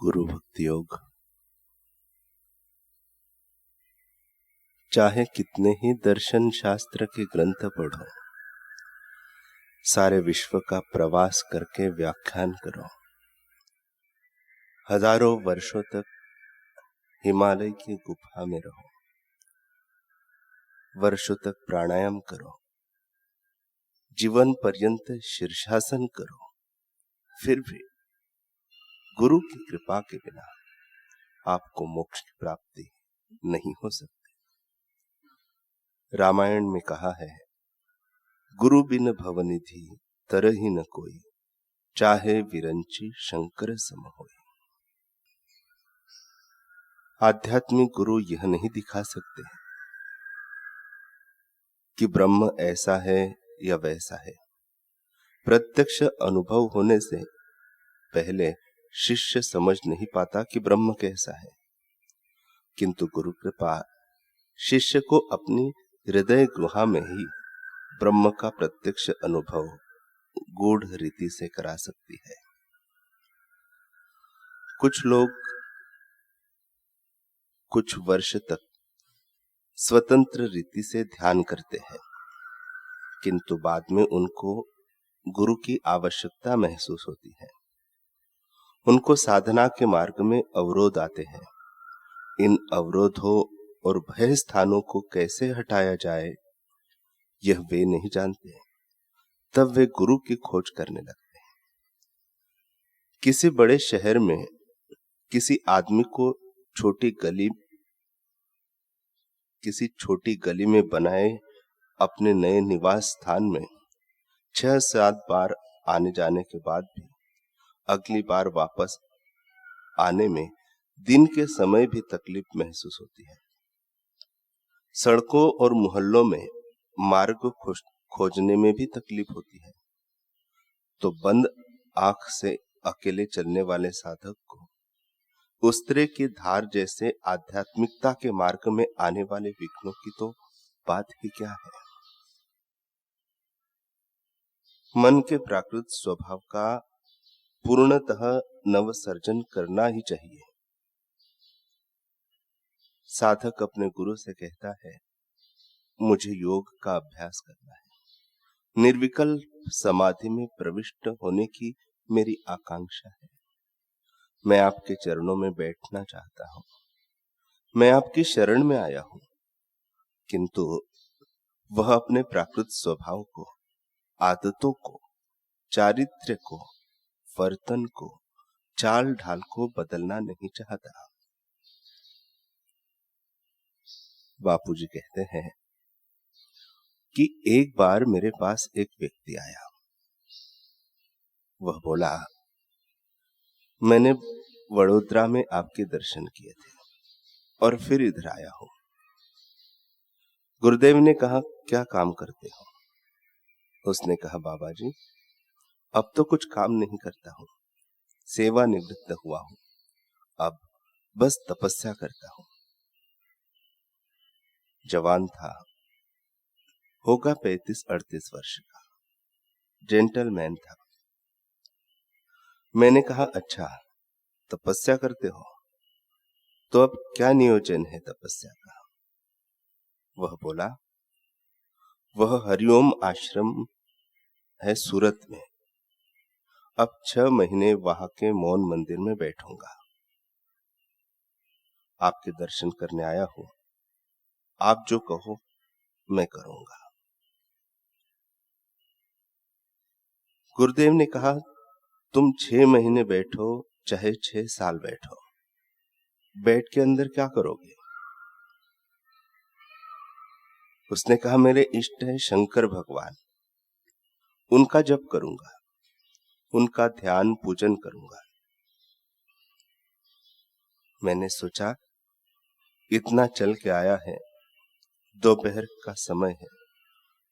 गुरु भक्ति योग। चाहे कितने ही दर्शन शास्त्र के ग्रंथ पढ़ो, सारे विश्व का प्रवास करके व्याख्यान करो, हजारों वर्षों तक हिमालय की गुफा में रहो, वर्षों तक प्राणायाम करो, जीवन पर्यंत शीर्षासन करो, फिर भी गुरु की कृपा के बिना आपको मोक्ष की प्राप्ति नहीं हो सकती। रामायण में कहा है, गुरु बिन भवनिधि तरहि न कोई, चाहे विरंची शंकर सम होई। आध्यात्मिक गुरु यह नहीं दिखा सकते कि ब्रह्म ऐसा है या वैसा है। प्रत्यक्ष अनुभव होने से पहले शिष्य समझ नहीं पाता कि ब्रह्म कैसा है, किंतु गुरु कृपा शिष्य को अपनी हृदय गुहा में ही ब्रह्म का प्रत्यक्ष अनुभव गूढ़ रीति से करा सकती है। कुछ लोग कुछ वर्ष तक स्वतंत्र रीति से ध्यान करते हैं, किंतु बाद में उनको गुरु की आवश्यकता महसूस होती है। उनको साधना के मार्ग में अवरोध आते हैं। इन अवरोधों और भय स्थानों को कैसे हटाया जाए यह वे नहीं जानते। तब वे गुरु की खोज करने लगते हैं। किसी बड़े शहर में किसी आदमी को किसी छोटी गली में बनाए अपने नए निवास स्थान में 6-7 बार आने जाने के बाद भी अगली बार वापस आने में दिन के समय भी तकलीफ महसूस होती है। सड़कों और मोहल्लों में मार्ग खोजने में भी तकलीफ होती है। तो बंद आंख से अकेले चलने वाले साधक को उस्तरे की धार जैसे आध्यात्मिकता के मार्ग में आने वाले विघ्नों की तो बात ही क्या है। मन के प्राकृत स्वभाव का पूर्णतः नवसर्जन करना ही चाहिए। साधक अपने गुरु से कहता है, मुझे योग का अभ्यास करना है, निर्विकल्प समाधि में प्रविष्ट होने की मेरी आकांक्षा है। मैं आपके चरणों में बैठना चाहता हूं, मैं आपकी शरण में आया हूं। किंतु वह अपने प्राकृत स्वभाव को, आदतों को, चारित्र्य को, वर्तन को, चाल ढाल को बदलना नहीं चाहता। बापूजी कहते हैं कि एक बार मेरे पास एक व्यक्ति आया। वह बोला, मैंने वडोदरा में आपके दर्शन किए थे और फिर इधर आया हूं। गुरुदेव ने कहा, क्या काम करते हो? उसने कहा, बाबा जी अब तो कुछ काम नहीं करता हूं, सेवा निवृत्त हुआ हूं, अब बस तपस्या करता हूं। जवान था, होगा 35-38 वर्ष का, जेंटलमैन था। मैंने कहा, अच्छा तपस्या करते हो, तो अब क्या नियोजन है तपस्या का? वह बोला, वह हरिओम आश्रम है सूरत में, अब 6 महीने वहां के मौन मंदिर में बैठूंगा। आपके दर्शन करने आया हूं, आप जो कहो मैं करूंगा। गुरुदेव ने कहा, तुम 6 महीने बैठो चाहे 6 साल बैठो, बैठ के अंदर क्या करोगे? उसने कहा, मेरे इष्ट है शंकर भगवान, उनका जप करूंगा, उनका ध्यान पूजन करूंगा। मैंने सोचा इतना चल के आया है, दोपहर का समय है,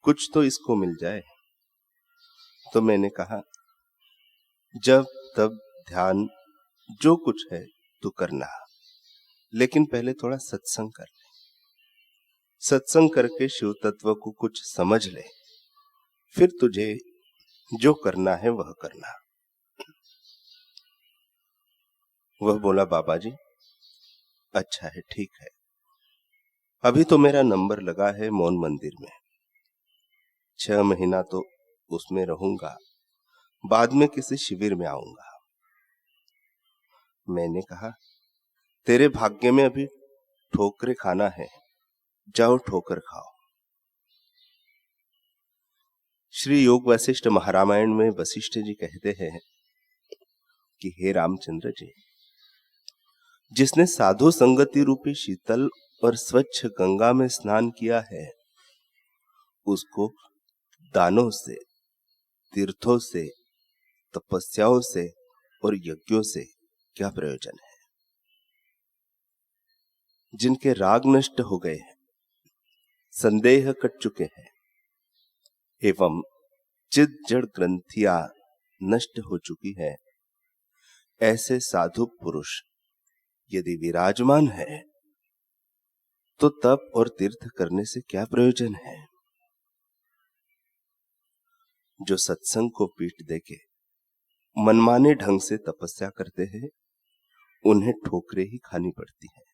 कुछ तो इसको मिल जाए। तो मैंने कहा, जब तब ध्यान जो कुछ है तू करना, लेकिन पहले थोड़ा सत्संग कर ले। सत्संग करके शिव तत्व को कुछ समझ ले, फिर तुझे जो करना है वह करना। वह बोला, बाबा जी अच्छा है, ठीक है, अभी तो मेरा नंबर लगा है मौन मंदिर में, 6 महीना तो उसमें रहूंगा, बाद में किसी शिविर में आऊंगा। मैंने कहा, तेरे भाग्य में अभी ठोकरे खाना है, जाओ ठोकर खाओ। श्री योग वशिष्ठ महारामायण में वशिष्ठ जी कहते हैं कि हे रामचंद्र जी, जिसने साधु संगति रूपी शीतल और स्वच्छ गंगा में स्नान किया है, उसको दानों से, तीर्थों से, तपस्याओं से और यज्ञों से क्या प्रयोजन है। जिनके राग नष्ट हो गए हैं, संदेह कट चुके हैं एवं चिद जड़ ग्रंथियां नष्ट हो चुकी है, ऐसे साधु पुरुष यदि विराजमान है तो तप और तीर्थ करने से क्या प्रयोजन है। जो सत्संग को पीठ देके मनमाने ढंग से तपस्या करते हैं, उन्हें ठोकरें ही खानी पड़ती है।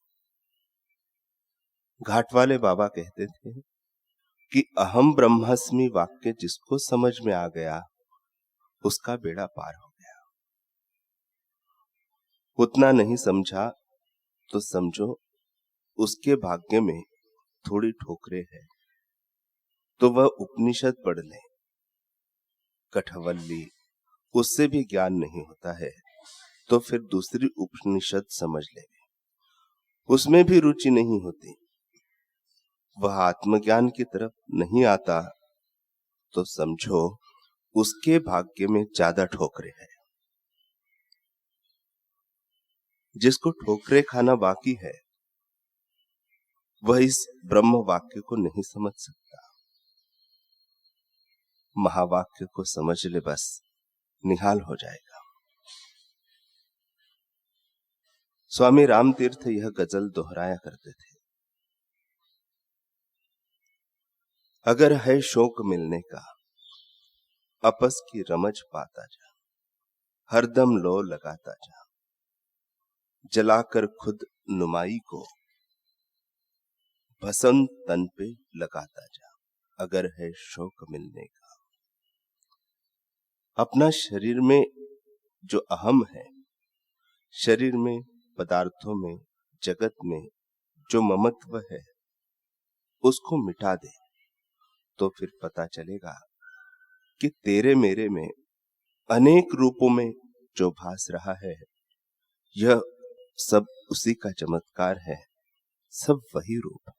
घाट वाले बाबा कहते थे कि अहम ब्रह्मास्मि वाक्य जिसको समझ में आ गया, उसका बेड़ा पार हो गया। उतना नहीं समझा तो समझो उसके भाग्य में थोड़ी ठोकरें है, तो वह उपनिषद पढ़ ले, कठवल्ली, उससे भी ज्ञान नहीं होता है तो फिर दूसरी उपनिषद समझ ले, उसमें भी रुचि नहीं होती, वह आत्मज्ञान की तरफ नहीं आता, तो समझो उसके भाग्य में ज्यादा ठोकरें है। जिसको ठोकरें खाना बाकी है, वह इस ब्रह्म वाक्य को नहीं समझ सकता। महावाक्य को समझ ले, बस निहाल हो जाएगा। स्वामी रामतीर्थ यह गजल दोहराया करते थे, अगर है शौक मिलने का, आपस की रमज पाता जा, हरदम लो लगाता जा, जलाकर खुद नुमाई को भस्म तन पे लगाता जा। अगर है शौक मिलने का, अपना शरीर में जो अहम है, शरीर में, पदार्थों में, जगत में जो ममत्व है, उसको मिटा दे, तो फिर पता चलेगा कि तेरे मेरे में अनेक रूपों में जो भास रहा है, यह सब उसी का चमत्कार है, सब वही रूप है।